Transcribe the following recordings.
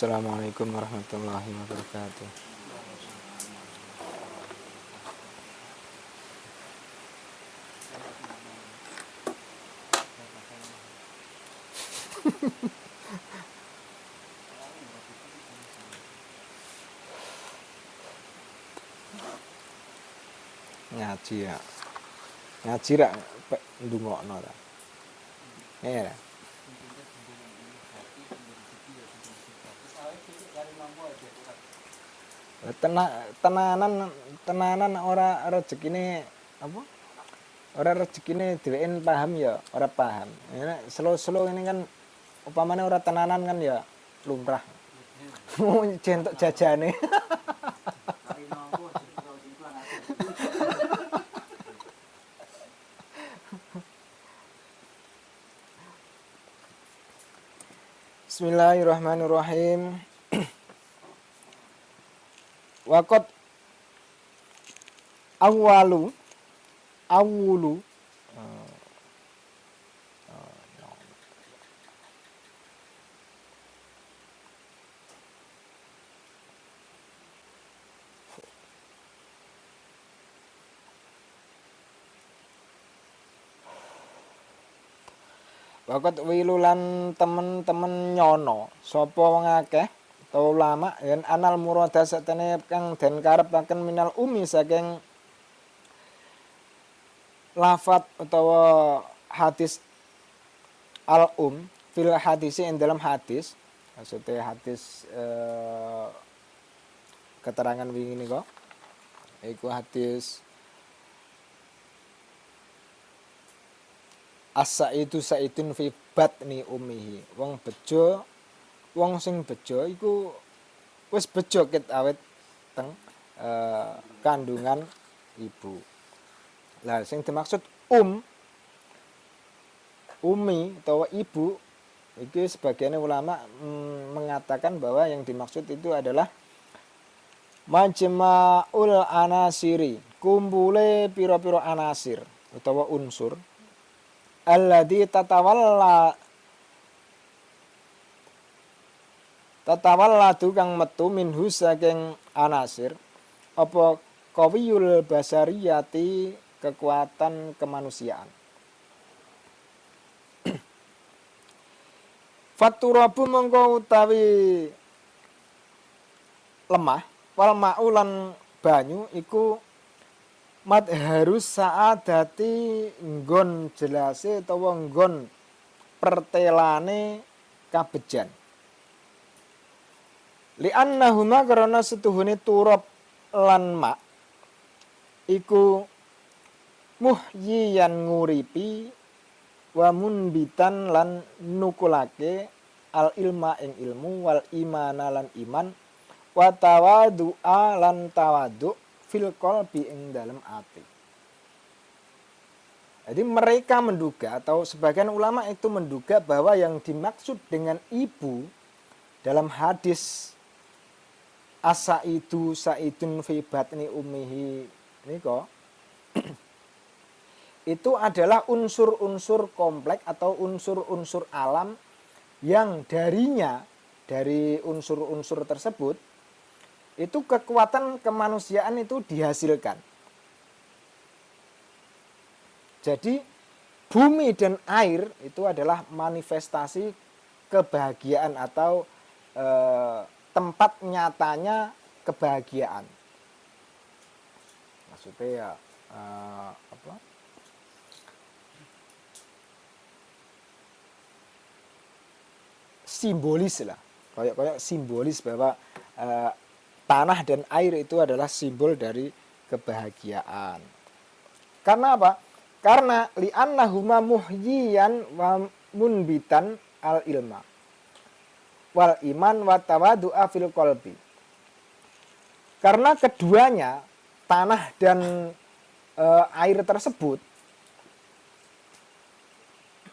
Assalamualaikum warahmatullahi wabarakatuh. Ngaji ya. Ngaji rak ndungokno ta. Ya. Tenanan ora rezekine apa? Ora rezekine dheweke paham ya, ora paham. Ya slow-slow ini kan upamane ora tenanan kan ya lumrah. Jentok jajane. Bismillahirrahmanirrahim. Waqat awwalu Waqat wilulan temen-temen nyono sapa wong akeh atau ulama yen anal murada satene kang den karepaken minal umi saking lafat utawa hadis fil hadisi ing dalam hadis maksudnya hadis keterangan wingi nika iku hadis as-saidu saidun fi batni ummihi. Wong sing bejo iku wis bejo ket awet teng kandungan ibu. Lah sing dimaksud umi atau ibu iki sebagian ulama mengatakan bahwa yang dimaksud itu adalah majma'ul anasiri, kumpule pira-pira anasir utawa unsur alladzi tatawalladu kang metu minhu saking anasir apa qawiyul basariyati kekuatan kemanusiaan. Faturabu mengko utawi lemah wal ma'ulan banyu iku madharus saadati nggon jelase utawa nggon pertelane kabejan. Li annahuma karena setuhune turab lan ma iku muhyiyan nguripi wa munbitan lan nukulake al ilma ing ilmu wal imana lan iman wa tawadu'a lan tawadu fil qalbi ing dalam ati. Jadi mereka menduga atau sebagian ulama itu menduga bahwa yang dimaksud dengan ibu dalam hadis as-saidu saidun fi batni ummihi nika itu adalah unsur-unsur kompleks atau unsur-unsur alam yang darinya dari unsur-unsur tersebut itu kekuatan kemanusiaan itu dihasilkan. Jadi bumi dan air itu adalah manifestasi kebahagiaan atau tempat nyatanya kebahagiaan. Maksudnya ya simbolis lah. Kayak simbolis bahwa tanah dan air itu adalah simbol dari kebahagiaan. Karena apa? Karena li'annahuma muhyiyan wa munbitan al ilma wal iman wa tawadu'a fil qalbi. Karena keduanya tanah dan air tersebut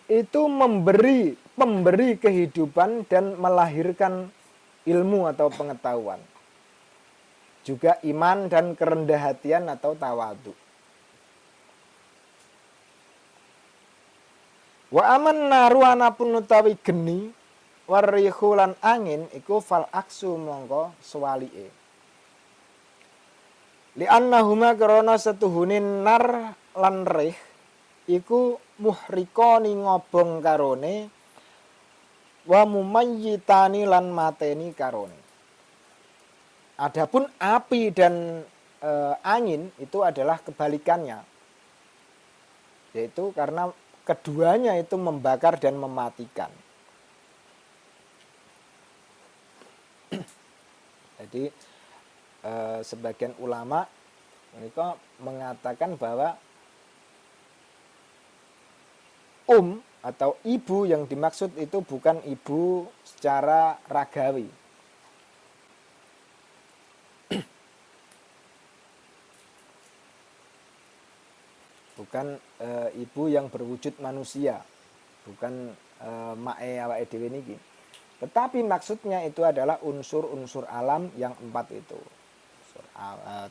itu memberi kehidupan dan melahirkan ilmu atau pengetahuan. Juga iman dan kerendah hatian atau tawadu. Wa aman naruana pun utawi geni Warihu lan angin iku fal aksu mongko sewalike. Li'annahuma karana setuhunin nar lan rih iku muhrikoni ngobong karone wa mumayyitani lan mateni karone. Adapun api dan angin itu adalah kebalikannya. Yaitu karena keduanya itu membakar dan mematikan. Jadi sebagian ulama mereka mengatakan bahwa atau ibu yang dimaksud itu bukan ibu secara ragawi. Bukan ibu yang berwujud manusia, bukan mae awake dhewe niki. Tetapi maksudnya itu adalah unsur-unsur alam yang 4 itu.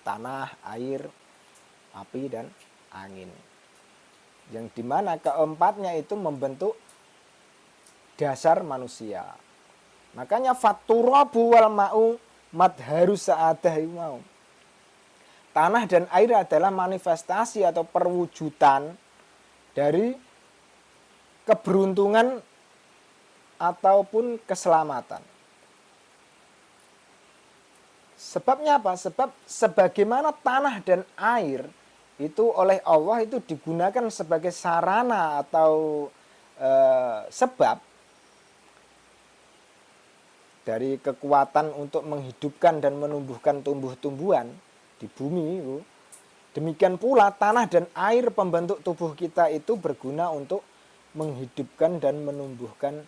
Tanah, air, api, dan angin. Yang dimana keempatnya itu membentuk dasar manusia. Makanya faturabu wal ma'u madharu sa'adah mau. Tanah dan air adalah manifestasi atau perwujudan dari keberuntungan ataupun keselamatan. Sebabnya apa? Sebab sebagaimana tanah dan air itu oleh Allah itu digunakan sebagai sarana atau sebab dari kekuatan untuk menghidupkan dan menumbuhkan tumbuh-tumbuhan di bumi itu. Demikian pula tanah dan air pembentuk tubuh kita itu berguna untuk menghidupkan dan menumbuhkan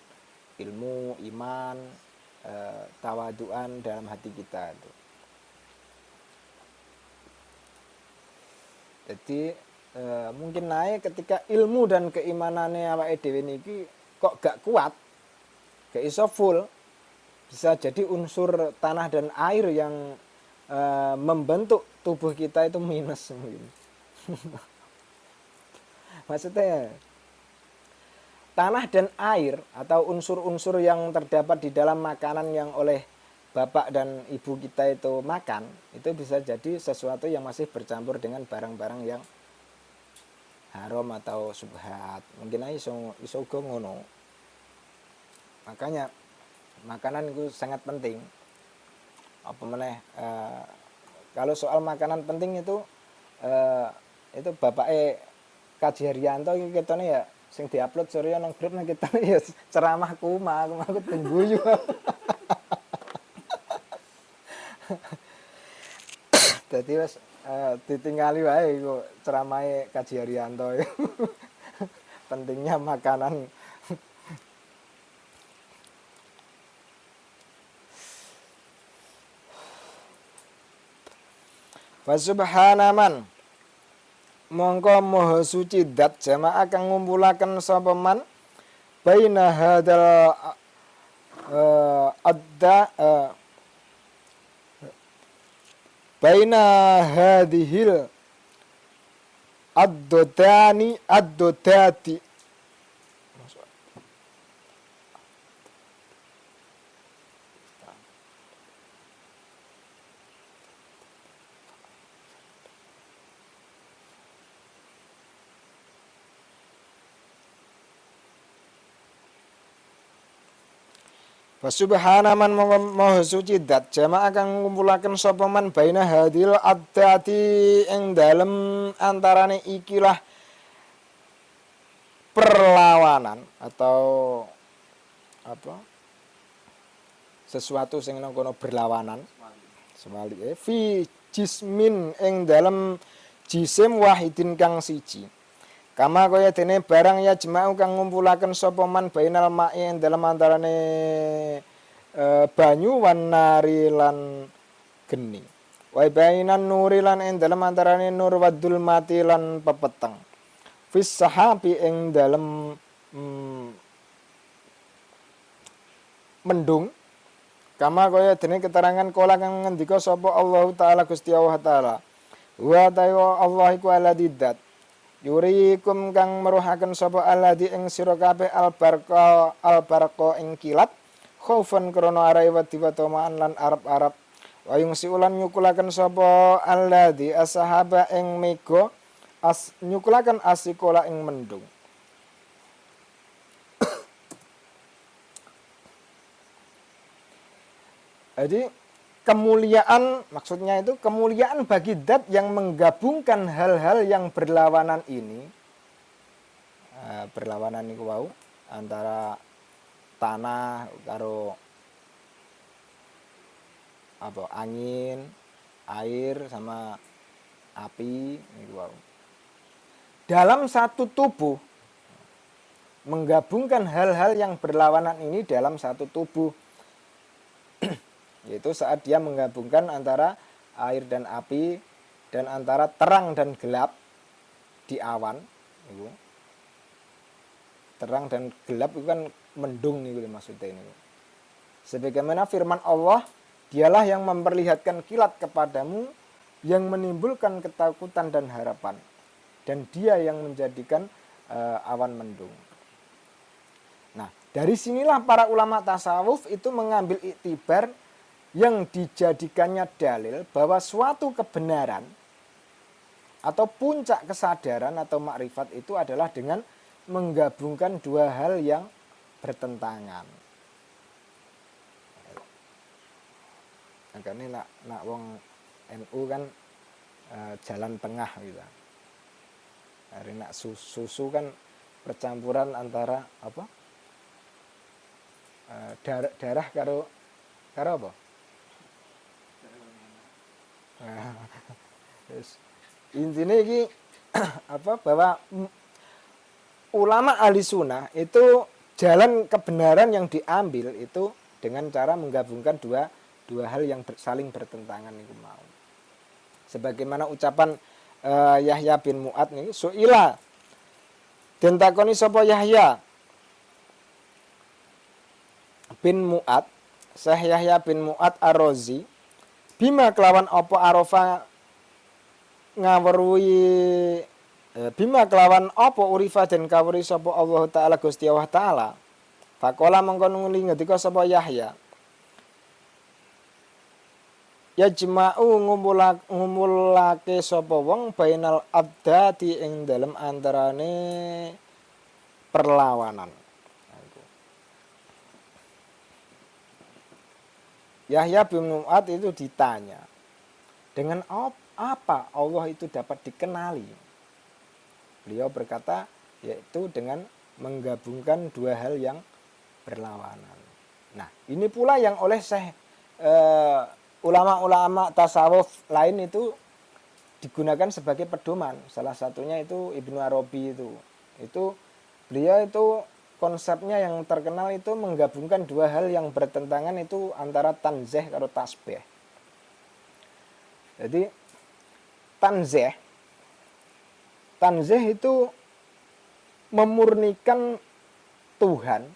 ilmu, iman, tawaduan dalam hati kita itu. Jadi mungkin naik ketika ilmu dan keimanannya awake dhewe niki kok gak kuat, gak iso full, bisa jadi unsur tanah dan air yang membentuk tubuh kita itu minus mungkin. Maksudnya tanah dan air atau unsur-unsur yang terdapat di dalam makanan yang oleh bapak dan ibu kita itu makan, itu bisa jadi sesuatu yang masih bercampur dengan barang-barang yang haram atau subhat. Mungkin aja iso uga ngono. Makanya makanan itu sangat penting. Apa meneh kalau soal makanan penting itu bapake Kaji Haryanto iki ketone ya sing diupload sore nang grup nang kita ya ceramah kuma aku tunggu yo. Dadi wis ditingali wae iku ceramahe Kaji Haryanto. Pentingnya makanan. Wa subhanaman mongko maha suci dat jamaah kang ngumpulaken sapa man baina hadal baina hadhil ad-dodati wa subhanaman maha suci dat jamaah kang ngumpulaken sapa man baina hadil addati ing dalem antarane ikilah perlawanan atau apa sesuatu sing nang kono berlawanan semalike fi jismin ing dalem jisim wahidin kang siji. Kama kaya dene barang ya jema'u kang ngumpulaken sapa man bainal ma'i ing dalem antarane banyu wan nari lan geni. Wa bainan nuri lan ing dalem antarane nur wadul mati lan pepeteng. Fis sahabi ing dalem mendung. Kama kaya dene keterangan kala kang ngendika sapa Allah taala Gusti Allah taala. Wa ta'ala Allah iku aladidat. Yurikum kang meruhaken sapa alladzi ing sira kabeh albarqa ing kilat khaufan krana arae wedi wa tamaan lan arep-arep wa yungsi ulan nyukulaken sapa alladzi ashaba ing mega nyukulaken asikola ing mendung. Jadi kemuliaan maksudnya itu kemuliaan bagi zat yang menggabungkan hal-hal yang berlawanan ini. Berlawanan niku wau antara tanah karo angin, air sama api niku wau. Dalam satu tubuh menggabungkan hal-hal yang berlawanan ini dalam satu tubuh. Yaitu saat dia menggabungkan antara air dan api dan antara terang dan gelap di awan. Terang dan gelap itu kan mendung nih maksudnya ini. Sebagaimana firman Allah, dialah yang memperlihatkan kilat kepadamu yang menimbulkan ketakutan dan harapan. Dan dia yang menjadikan awan mendung. Nah, dari sinilah para ulama tasawuf itu mengambil iktibar yang dijadikannya dalil bahwa suatu kebenaran atau puncak kesadaran atau makrifat itu adalah dengan menggabungkan dua hal yang bertentangan. Makanya nak wong NU kan jalan tengah gitu. Hari nak susu kan percampuran antara apa? Darah karo apa? Intinya ini bahwa ulama ahli sunnah itu jalan kebenaran yang diambil itu dengan cara menggabungkan dua hal yang saling bertentangan itu mau. Sebagaimana ucapan Yahya bin Mu'ad nih, suila den takoni sapa Yahya bin Mu'ad, Syekh Yahya bin Mu'ad Ar-Razi, bima kelawan apa arafa ngawruhi bima kelawan apa urifa den kawruhi sapa Allah taala Gusti Allah taala. Faqala mongko nuli ngendika sapa Yahya, yajma'u ngumpulake sapa wong bainal abdati ing dalem antarane perlawanan. Yahya bin Mu'ad itu ditanya, dengan apa Allah itu dapat dikenali? Beliau berkata, yaitu dengan menggabungkan dua hal yang berlawanan. Nah, ini pula yang oleh ulama-ulama tasawuf lain itu digunakan sebagai pedoman. Salah satunya itu Ibnu Arabi itu. Beliau itu konsepnya yang terkenal itu menggabungkan dua hal yang bertentangan itu antara tanzih atau tasbih. Jadi tanzih itu memurnikan Tuhan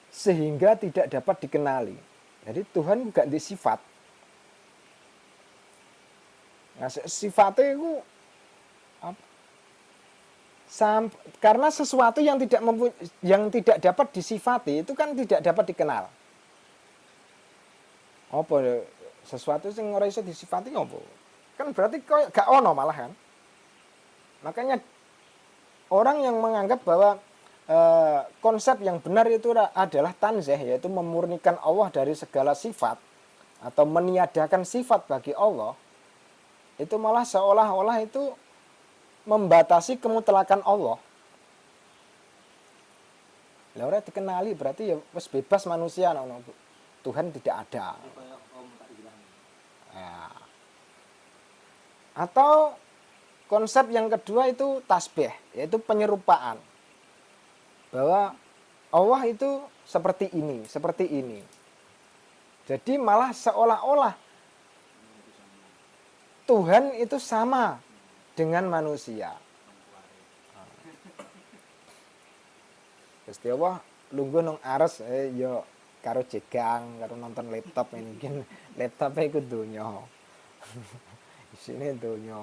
sehingga tidak dapat dikenali. Jadi Tuhan gak disifat. Nah, sifatnya itu apa? Karena sesuatu yang tidak dapat disifati itu kan tidak dapat dikenal. Apa sesuatu yang ora iso disifati apa? Kan berarti gak ono malah kan. Makanya orang yang menganggap bahwa konsep yang benar itu adalah tanzih, yaitu memurnikan Allah dari segala sifat atau meniadakan sifat bagi Allah, itu malah seolah-olah itu membatasi kemutlakan Allah. Lah ora dikenali berarti ya wis bebas manusia Tuhan tidak ada. Ya. Atau konsep yang kedua itu tasbih, yaitu penyerupaan. Bahwa Allah itu seperti ini, seperti ini. Jadi malah seolah-olah Tuhan itu sama dengan manusia. Gusti Allah lungguh nang ares ya karo jegang, karo nonton laptop ini. Laptopnya iku donya. Isine donya.